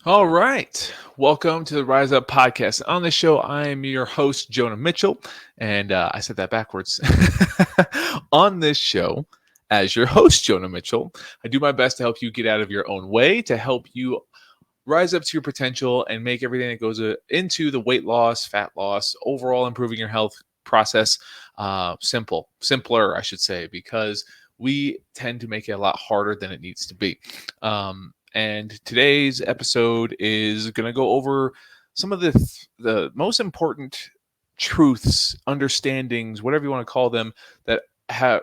All right. Welcome to the Rise Up podcast. On this show, I am your host, Jonah Mitchell. And I said that backwards. On this show, as your host, Jonah Mitchell, I do my best to help you get out of your own way, to help you rise up to your potential and make everything that goes into the weight loss, fat loss, overall improving your health process simpler, I should say, because we tend to make it a lot harder than it needs to be. And today's episode is going to go over some of the most important truths, understandings, whatever you want to call them, that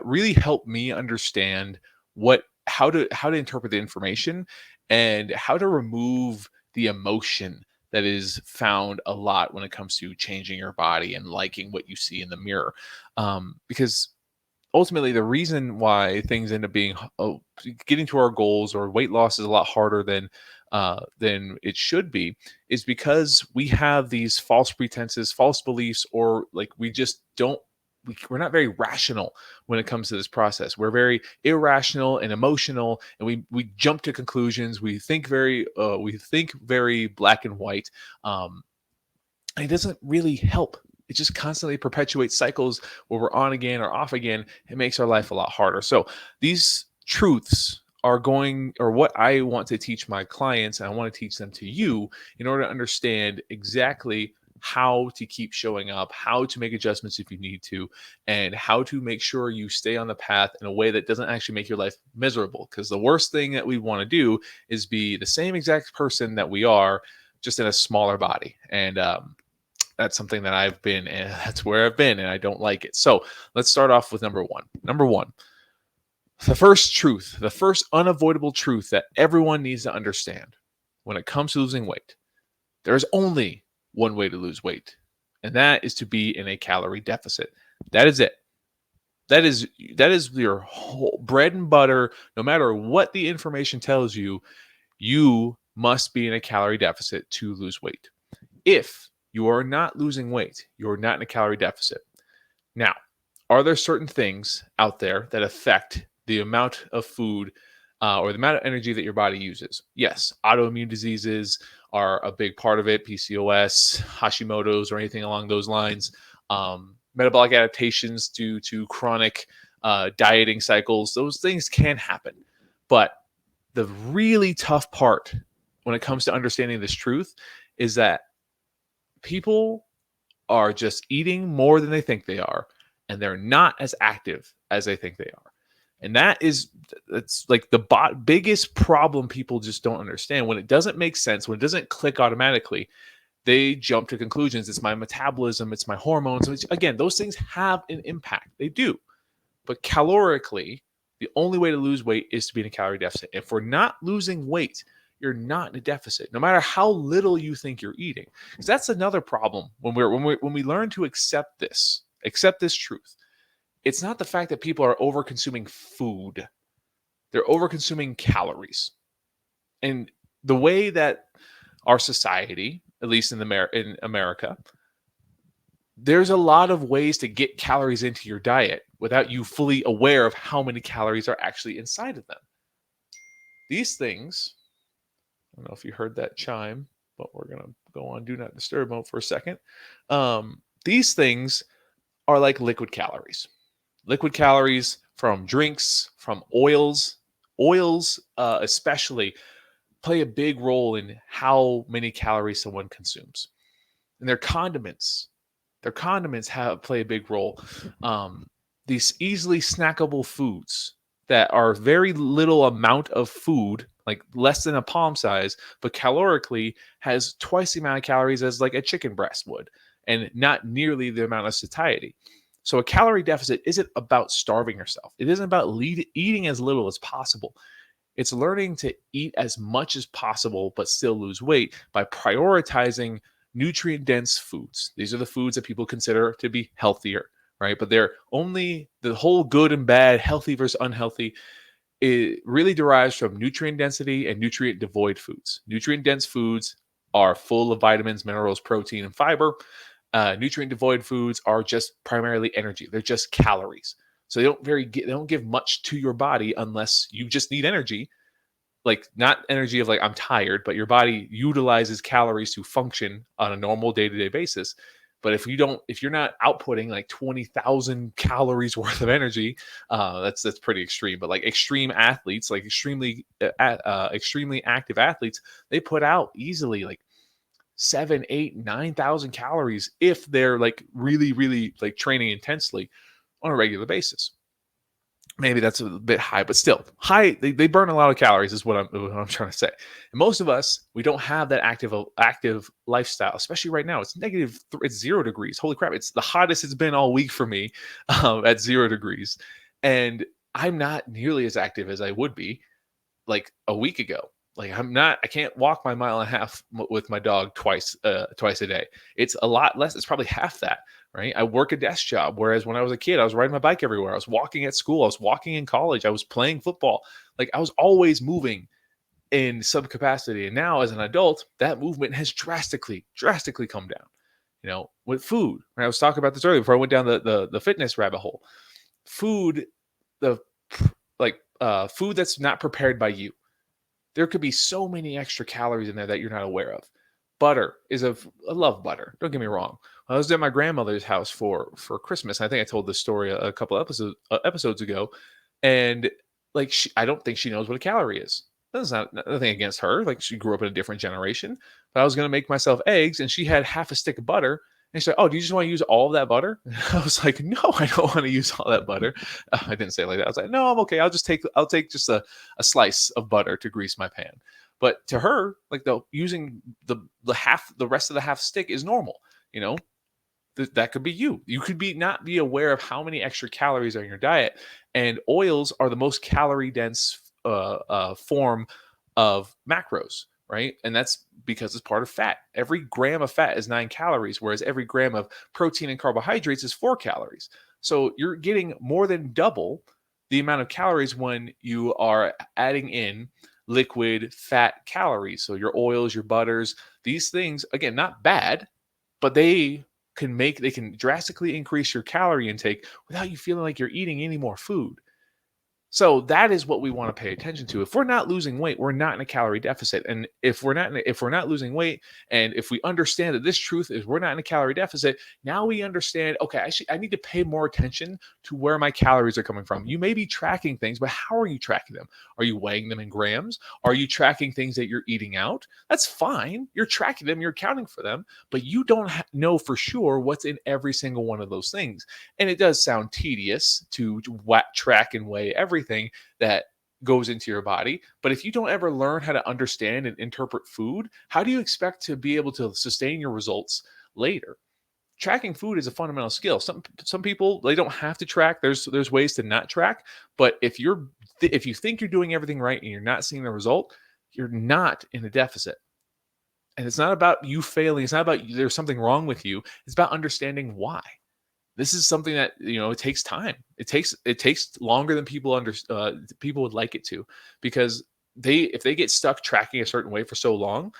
really help me understand what how to interpret the information and how to remove the emotion that is found a lot when it comes to changing your body and liking what you see in the mirror. Because ultimately, the reason why things end up being getting to our goals or weight loss is a lot harder than it should be is because we have these false pretenses, false beliefs, or like we just don't we're not very rational when it comes to this process. We're very irrational and emotional, and we jump to conclusions. We think very black and white. And it doesn't really help. It just constantly perpetuates cycles where we're on again or off again. It makes our life a lot harder. So these truths are going, or what I want to teach my clients, and I want to teach them to you in order to understand exactly how to keep showing up, how to make adjustments if you need to, and how to make sure you stay on the path in a way that doesn't actually make your life miserable. Because the worst thing that we want to do is be the same exact person that we are, just in a smaller body. And that's something that I've been, and that's where I've been, and I don't like it. So let's start off with number one. Number one, the first truth, the first unavoidable truth that everyone needs to understand when it comes to losing weight. There's only one way to lose weight, and that is to be in a calorie deficit. That is it. That is your whole bread and butter. No matter what the information tells you, you must be in a calorie deficit to lose weight. If you are not losing weight, you're not in a calorie deficit. Now, are there certain things out there that affect the amount of food or the amount of energy that your body uses? Yes, autoimmune diseases are a big part of it, PCOS, Hashimoto's, or anything along those lines. Metabolic adaptations due to chronic dieting cycles, those things can happen. But the really tough part when it comes to understanding this truth is that people are just eating more than they think they are, and they're not as active as they think they are. And that's like the biggest problem people just don't understand. When it doesn't make sense, when it doesn't click automatically, they jump to conclusions. It's my metabolism, it's my hormones. Which, again, those things have an impact. They do. But calorically, the only way to lose weight is to be in a calorie deficit. If we're not losing weight, you're not in a deficit, no matter how little you think you're eating. Because that's another problem when we learn to accept this truth. It's not the fact that people are over consuming food; they're over consuming calories. And the way that our society, at least in America, there's a lot of ways to get calories into your diet without you fully aware of how many calories are actually inside of them. These things, I don't know if you heard that chime, but we're going to go on do not disturb mode for a second. These things are like liquid calories. Liquid calories from drinks, from oils. Oils, especially, play a big role in how many calories someone consumes. And their condiments have play a big role. These easily snackable foods that are very little amount of food, like less than a palm size, but calorically has twice the amount of calories as like a chicken breast would, and not nearly the amount of satiety. So a calorie deficit isn't about starving yourself. It isn't about eating as little as possible. It's learning to eat as much as possible, but still lose weight by prioritizing nutrient dense foods. These are the foods that people consider to be healthier, right? But they're only the whole good and bad, healthy versus unhealthy. It really derives from nutrient density and nutrient devoid foods. Nutrient dense foods are full of vitamins, minerals, protein, and fiber. Nutrient devoid foods are just primarily energy. They're just calories. So they don't give much to your body unless you just need energy. like not energy of like I'm tired, but your body utilizes calories to function on a normal day-to-day basis. But if you're not outputting like 20,000 calories worth of energy, that's pretty extreme. But like extreme athletes, like extremely active athletes, they put out easily like 7, 8, 9,000 calories if they're like really, really like training intensely on a regular basis. Maybe that's a bit high, but still high. They burn a lot of calories, is what I'm trying to say. And most of us, we don't have that active lifestyle, especially right now. It's 0 degrees. Holy crap! It's the hottest it's been all week for me, at 0 degrees, and I'm not nearly as active as I would be like a week ago. Like I can't walk my mile and a half with my dog twice a day. It's a lot less. It's probably half that, right? I work a desk job. Whereas when I was a kid, I was riding my bike everywhere. I was walking at school. I was walking in college. I was playing football. Like I was always moving in some capacity. And now as an adult, that movement has drastically come down, with food. And I was talking about this earlier before I went down the fitness rabbit hole. Food, the food that's not prepared by you, there could be so many extra calories in there that you're not aware of. Butter I love butter. Don't get me wrong. I was at my grandmother's house for Christmas. I think I told this story a couple episodes ago, and like I don't think she knows what a calorie is. That's not nothing against her. Like she grew up in a different generation. But I was gonna make myself eggs, and she had half a stick of butter. And she's like, "Oh, do you just want to use all of that butter?" And I was like, "No, I don't want to use all that butter." I didn't say it like that. I was like, "No, I'm okay. I'll take just a slice of butter to grease my pan." But to her, like using the rest of the half stick is normal. You know, that could be you. You could not be aware of how many extra calories are in your diet, and oils are the most calorie dense form of macros, right? And that's because it's part of fat. Every gram of fat is 9 calories, whereas every gram of protein and carbohydrates is 4 calories. So you're getting more than double the amount of calories when you are adding in liquid fat calories. So your oils, your butters, these things, again, not bad, but they can drastically increase your calorie intake without you feeling like you're eating any more food. So that is what we want to pay attention to. If we're not losing weight, we're not in a calorie deficit. And if we're not losing weight, and if we understand that this truth is we're not in a calorie deficit, now we understand, okay, I need to pay more attention to where my calories are coming from. You may be tracking things, but how are you tracking them? Are you weighing them in grams? Are you tracking things that you're eating out? That's fine. You're tracking them, you're accounting for them, but you don't know for sure what's in every single one of those things. And it does sound tedious to track and weigh everything that goes into your body. But if you don't ever learn how to understand and interpret food, how do you expect to be able to sustain your results later? Tracking food is a fundamental skill. Some people, they don't have to track. There's ways to not track, but if you think you're doing everything right and you're not seeing the result, you're not in a deficit. And it's not about you failing. It's not about there's something wrong with you. It's about understanding why. This is something that it takes time. It takes longer than people would like it to, because if they get stuck tracking a certain way for so long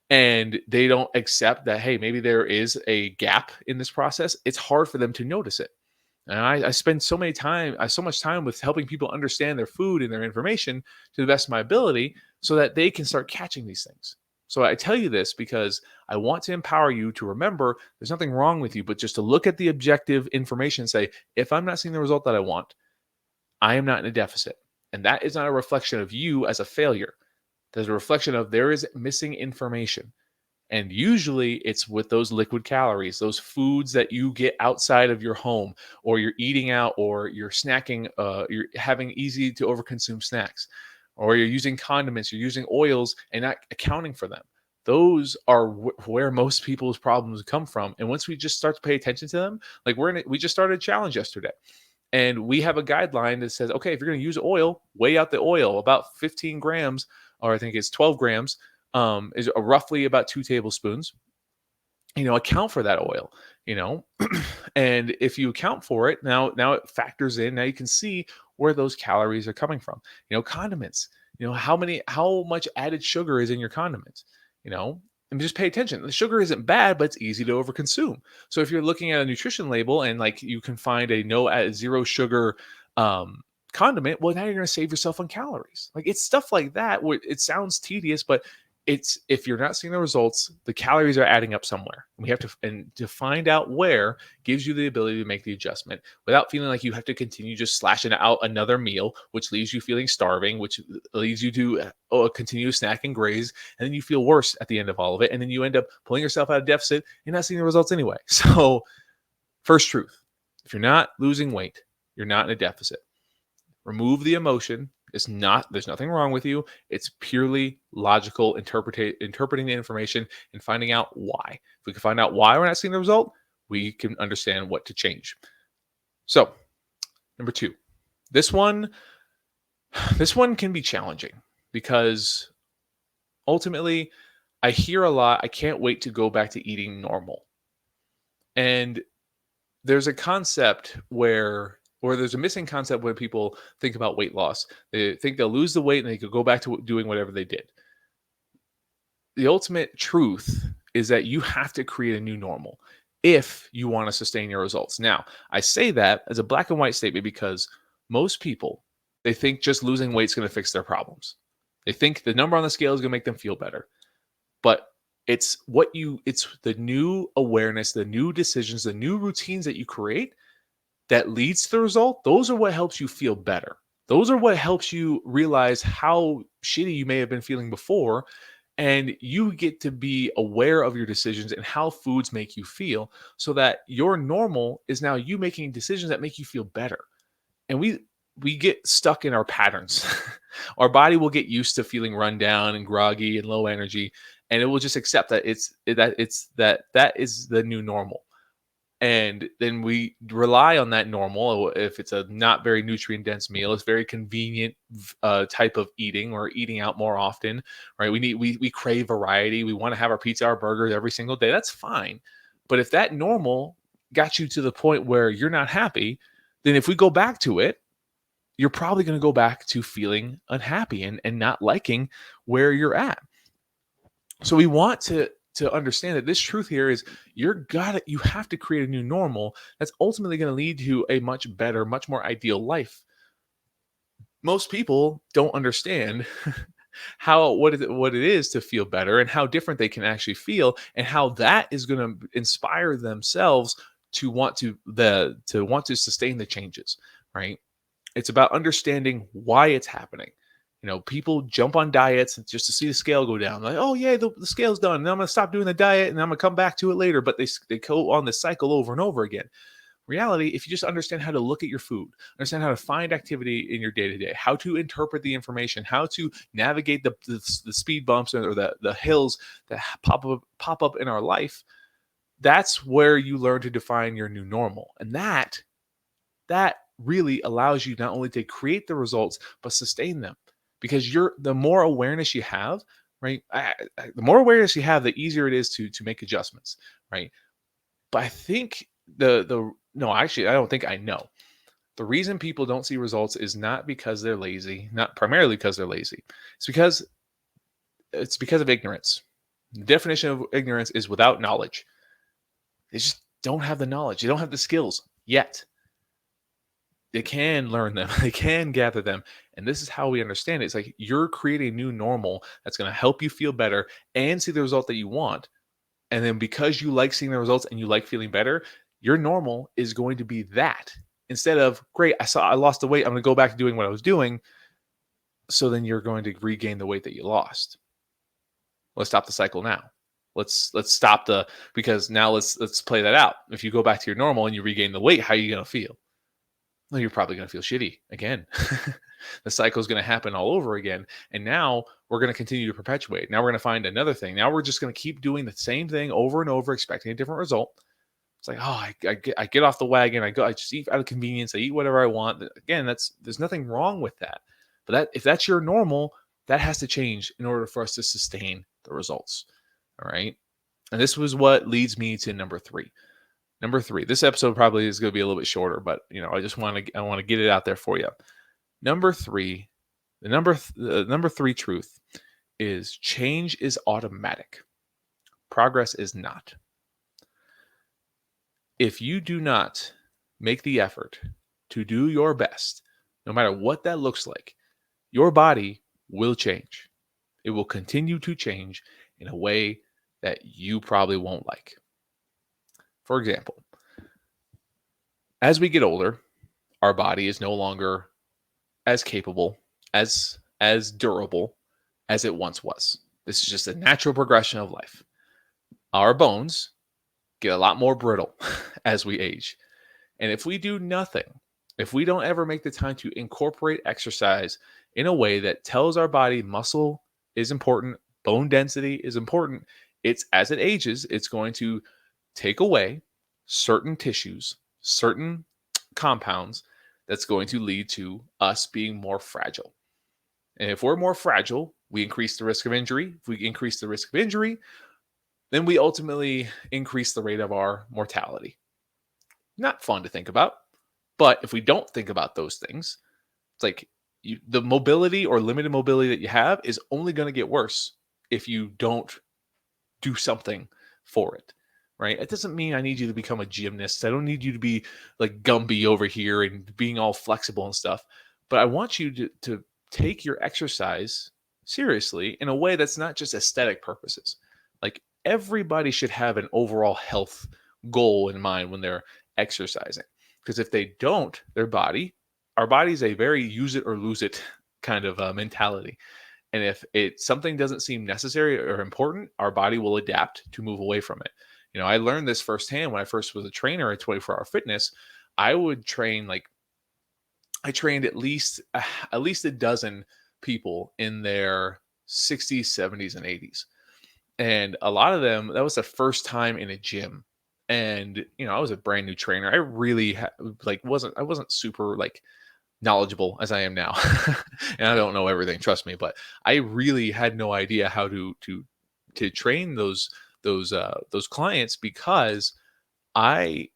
and they don't accept that, hey, maybe there is a gap in this process, it's hard for them to notice it. And I spend so much time with helping people understand their food and their information to the best of my ability so that they can start catching these things. So I tell you this because I want to empower you to remember there's nothing wrong with you, but just to look at the objective information and say, if I'm not seeing the result that I want, I am not in a deficit. And that is not a reflection of you as a failure. There's a reflection of there is missing information. And usually it's with those liquid calories, those foods that you get outside of your home, or you're eating out, or you're snacking, you're having easy to overconsume snacks, or you're using condiments, you're using oils and not accounting for them. Those are where most people's problems come from. And once we just start to pay attention to them, like we just started a challenge yesterday. And we have a guideline that says, okay, if you're going to use oil, weigh out the oil about 15 grams, or I think it's 12 grams, is roughly about 2 tablespoons. Account for that oil, and if you account for it, now it factors in. Now you can see where those calories are coming from. Condiments, how much added sugar is in your condiments, and just pay attention. The sugar isn't bad, but it's easy to overconsume. So if you're looking at a nutrition label and like you can find a zero sugar condiment, well, now you're going to save yourself on calories. Like it's stuff like that where it sounds tedious, but it's if you're not seeing the results, the calories are adding up somewhere. We have to find out where gives you the ability to make the adjustment without feeling like you have to continue just slashing out another meal, which leaves you feeling starving, which leads you to continue to snack and graze, and then you feel worse at the end of all of it, and then you end up pulling yourself out of deficit and not seeing the results anyway. So, first truth: if you're not losing weight, you're not in a deficit. Remove the emotion. It's not, there's nothing wrong with you. It's purely logical interpreting the information and finding out why. If we can find out why we're not seeing the result, we can understand what to change. So, number two, this one, this one can be challenging because ultimately I hear a lot, I can't wait to go back to eating normal. And there's a concept where or there's a missing concept when people think about weight loss. They think they'll lose the weight and they could go back to doing whatever they did. The ultimate truth is that you have to create a new normal if you want to sustain your results. Now, I say that as a black and white statement because most people, they think just losing weight is going to fix their problems. They think the number on the scale is going to make them feel better. But it's the new awareness, the new decisions, the new routines that you create that leads to the result. Those are what helps you feel better. Those are what helps you realize how shitty you may have been feeling before. And you get to be aware of your decisions and how foods make you feel so that your normal is now you making decisions that make you feel better. And we get stuck in our patterns. Our body will get used to feeling run down and groggy and low energy, and it will just accept that that is the new normal. And then we rely on that normal. If it's a not very nutrient dense meal, it's very convenient type of eating or eating out more often, right? We crave variety. We want to have our pizza, our burgers every single day. That's fine. But if that normal got you to the point where you're not happy, then if we go back to it, you're probably going to go back to feeling unhappy and not liking where you're at. So we want to understand that this truth here is you have to create a new normal that's ultimately going to lead to a much better, much more ideal life. Most people don't understand what it is to feel better and how different they can actually feel and how that is going to inspire themselves to want to sustain the changes, right? It's about understanding why it's happening. People jump on diets just to see the scale go down. Like, oh yeah, the scale's done. And I'm going to stop doing the diet and I'm going to come back to it later. But they go on this cycle over and over again. Reality, if you just understand how to look at your food, understand how to find activity in your day to day, how to interpret the information, how to navigate the speed bumps or the hills that pop up in our life, that's where you learn to define your new normal. And that really allows you not only to create the results but sustain them, because the more awareness you have, right? The more awareness you have, the easier it is to make adjustments, right? But I think the no, actually, I don't think I know. The reason people don't see results is not because they're lazy, not primarily because they're lazy. It's because of ignorance. The definition of ignorance is without knowledge. They just don't have the knowledge. They don't have the skills yet. They can learn them, they can gather them. And this is how we understand it. It's like you're creating a new normal that's going to help you feel better and see the result that you want. And then because you like seeing the results and you like feeling better, your normal is going to be that. Instead of, great, I lost the weight, I'm going to go back to doing what I was doing. So then you're going to regain the weight that you lost. Let's stop the cycle now. Let's stop because now let's play that out. If you go back to your normal and you regain the weight, how are you going to feel? Well, you're probably going to feel shitty again. The cycle is going to happen all over again. And now we're going to continue to perpetuate. Now we're going to find another thing. Now we're just going to keep doing the same thing over and over, expecting a different result. It's like, oh, I get off the wagon. I just eat out of convenience. I eat whatever I want. Again, there's nothing wrong with that. But if that's your normal, that has to change in order for us to sustain the results. All right. And this was what leads me to number three. Number three, this episode probably is going to be a little bit shorter, but I just want to get it out there for you. Number three, the number three truth is change is automatic. Progress is not. If you do not make the effort to do your best no matter what that looks like, your body will change. It will continue to change in a way that you probably won't like. For example, as we get older, our body is no longer as capable, as durable as it once was. This is just a natural progression of life. Our bones get a lot more brittle as we age. And if we do nothing, if we don't ever make the time to incorporate exercise in a way that tells our body muscle is important, bone density is important, it's as it ages, it's going to take away certain tissues, certain compounds that's going to lead to us being more fragile. And if we're more fragile, we increase the risk of injury. If we increase the risk of injury, then we ultimately increase the rate of our mortality. Not fun to think about. But if we don't think about those things, it's like the mobility or limited mobility that you have is only going to get worse if you don't do something for it. Right? It doesn't mean I need you to become a gymnast. I don't need you to be like Gumby over here and being all flexible and stuff. But I want you to take your exercise seriously in a way that's not just aesthetic purposes. Like everybody should have an overall health goal in mind when they're exercising. Because if they don't, our body is a very use it or lose it kind of mentality. And if something doesn't seem necessary or important, our body will adapt to move away from it. I learned this firsthand when I first was a trainer at 24-hour fitness. I would train I trained at least a dozen people in their 60s, 70s, and 80s. And a lot of them, that was the first time in a gym. And I was a brand new trainer. I really wasn't super knowledgeable as I am now. And I don't know everything, trust me, but I really had no idea how to train those clients, because I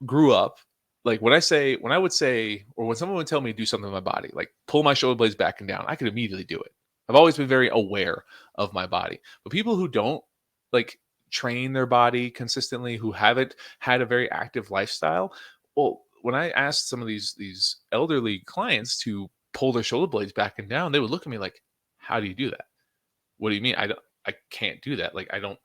grew up when I would say, or when someone would tell me to do something with my body, like pull my shoulder blades back and down, I could immediately do it. I've always been very aware of my body. But people who don't like train their body consistently, who haven't had a very active lifestyle, well, when I asked some of these elderly clients to pull their shoulder blades back and down, they would look at me like, "How do you do that? What do you mean? I can't do that. Like I don't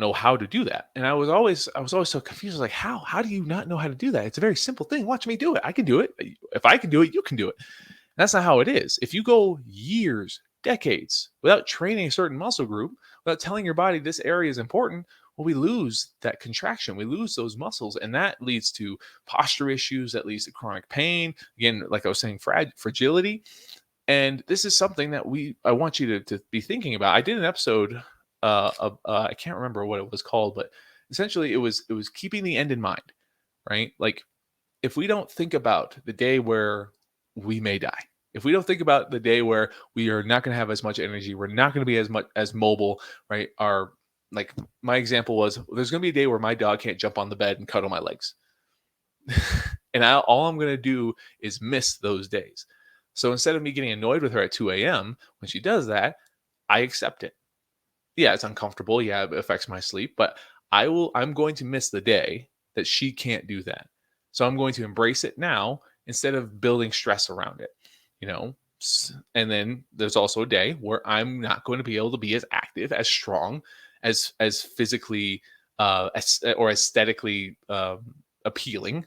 know how to do that." And I was always so confused. I was like, how do you not know how to do that? It's a very simple thing. Watch me do it. I can do it. If I can do it, you can do it. And that's not how it is. If you go years, decades without training a certain muscle group, without telling your body this area is important, well, we lose that contraction. We lose those muscles, and that leads to posture issues. That leads to chronic pain. Again, like I was saying, fragility. And this is something that I want you to be thinking about. I did an episode I can't remember what it was called, but essentially it was keeping the end in mind, right? Like if we don't think about the day where we may die, if we don't think about the day where we are not going to have as much energy, we're not going to be as much as mobile, right? Like my example was, there's going to be a day where my dog can't jump on the bed and cuddle my legs. And all I'm going to do is miss those days. So instead of me getting annoyed with her at 2 a.m. when she does that, I accept it. Yeah, it's uncomfortable. Yeah, it affects my sleep, but I'm going to miss the day that she can't do that. So I'm going to embrace it now instead of building stress around it, you know? And then there's also a day where I'm not going to be able to be as active, as strong, as physically or aesthetically appealing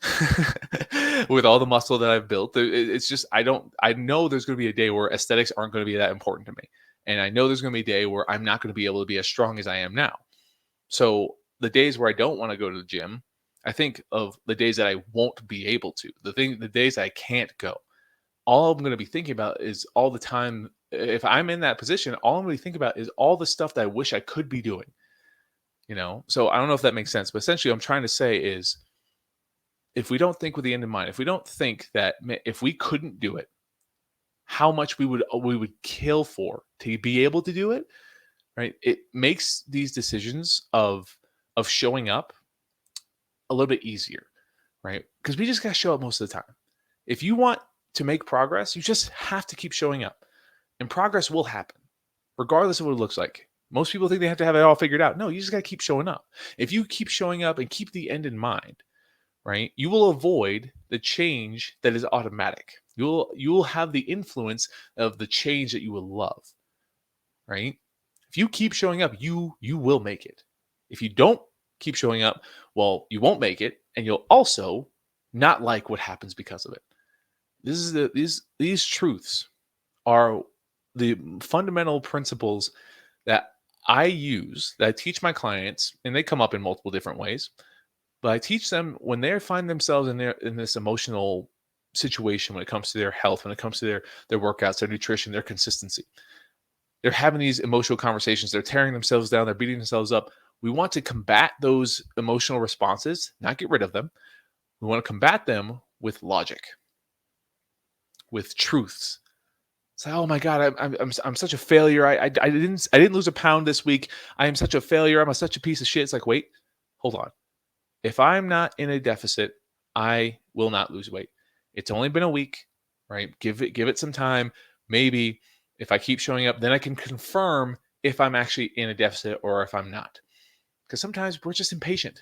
with all the muscle that I've built. It's just I know there's going to be a day where aesthetics aren't going to be that important to me. And I know there's going to be a day where I'm not going to be able to be as strong as I am now. So the days where I don't want to go to the gym, I think of the days that I won't be able to, the days I can't go. All I'm going to be thinking about is all the time. If I'm in that position, all I'm going to think about is all the stuff that I wish I could be doing. So I don't know if that makes sense, but essentially, what I'm trying to say is, if we don't think with the end in mind, if we don't think that if we couldn't do it, how much we would kill for to be able to do it, right? It makes these decisions of showing up a little bit easier, right? Because we just got to show up most of the time. If you want to make progress, you just have to keep showing up, and progress will happen regardless of what it looks like. Most people think they have to have it all figured out. No, you just got to keep showing up. If you keep showing up and keep the end in mind, right, you will avoid the change that is automatic. You'll have the influence of the change that you will love, right? If you keep showing up, you will make it. If you don't keep showing up, well, you won't make it, and you'll also not like what happens because of it. These truths are the fundamental principles that I use, that I teach my clients, and they come up in multiple different ways. But I teach them when they find themselves in this emotional situation, when it comes to their health, when it comes to their workouts, their nutrition, their consistency. They're having these emotional conversations. They're tearing themselves down. They're beating themselves up. We want to combat those emotional responses, not get rid of them. We want to combat them with logic, with truths. It's like, oh my God, I'm such a failure. I didn't lose a pound this week. I am such a failure. I'm such a piece of shit. It's like, wait, hold on. If I'm not in a deficit, I will not lose weight. It's only been a week, right? Give it some time. Maybe if I keep showing up, then I can confirm if I'm actually in a deficit or if I'm not. Because sometimes we're just impatient.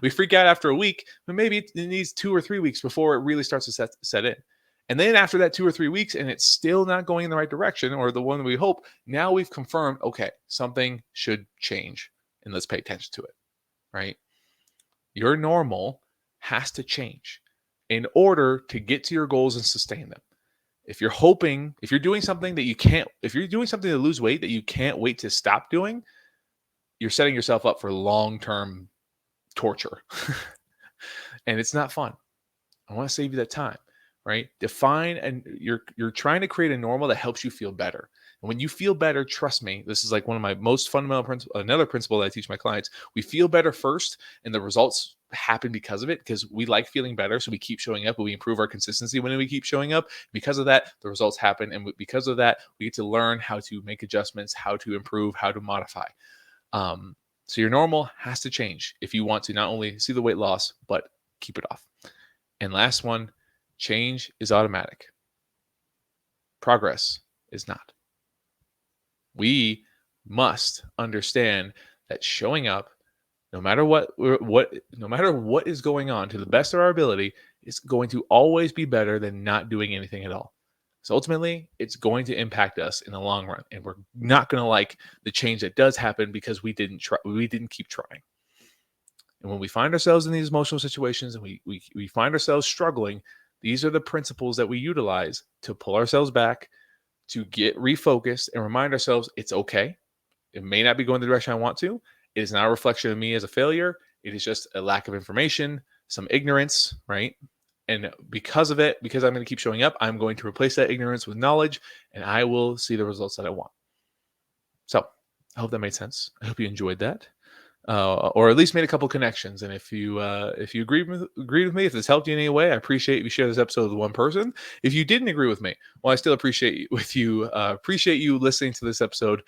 We freak out after a week, but maybe it needs 2 or 3 weeks before it really starts to set in. And then after that 2 or 3 weeks, and it's still not going in the right direction or the one we hope, now we've confirmed, okay, something should change, and let's pay attention to it, right? Your normal has to change in order to get to your goals and sustain them. If you're doing something that you can't, if you're doing something to lose weight that you can't wait to stop doing, you're setting yourself up for long-term torture. And it's not fun. I want to save you that time, right? Define, and you're trying to create a normal that helps you feel better. And when you feel better, trust me, this is like one of my most fundamental principles. Another principle that I teach my clients: we feel better first, and the results happen because of it. Because we like feeling better, so we keep showing up, and we improve our consistency when we keep showing up. Because of that, the results happen, and because of that, we get to learn how to make adjustments, how to improve, how to modify. So your normal has to change if you want to not only see the weight loss, but keep it off. And last one, change is automatic. Progress is not. We must understand that showing up, no matter no matter what is going on, to the best of our ability, is going to always be better than not doing anything at all. So ultimately, it's going to impact us in the long run, and we're not going to like the change that does happen because we didn't try, we didn't keep trying. And when we find ourselves in these emotional situations and we find ourselves struggling, these are the principles that we utilize to pull ourselves back, to get refocused and remind ourselves it's okay. It may not be going the direction I want to. It is not a reflection of me as a failure. It is just a lack of information, some ignorance, right? And because of it, because I'm going to keep showing up, I'm going to replace that ignorance with knowledge, and I will see the results that I want. So I hope that made sense. I hope you enjoyed that. Or at least made a couple connections. And if you agreed with me, if this helped you in any way, I appreciate you share this episode with one person. If you didn't agree with me, well, I still appreciate you listening to this episode.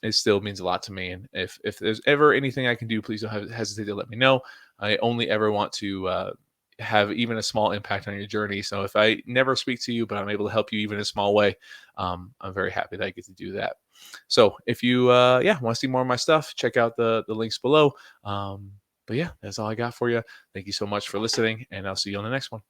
It still means a lot to me. And if there's ever anything I can do, please don't hesitate to let me know. I only ever want to have even a small impact on your journey. So if I never speak to you, but I'm able to help you even in a small way, I'm very happy that I get to do that. So if you want to see more of my stuff, check out the links below. But yeah, that's all I got for you. Thank you so much for listening, and I'll see you on the next one.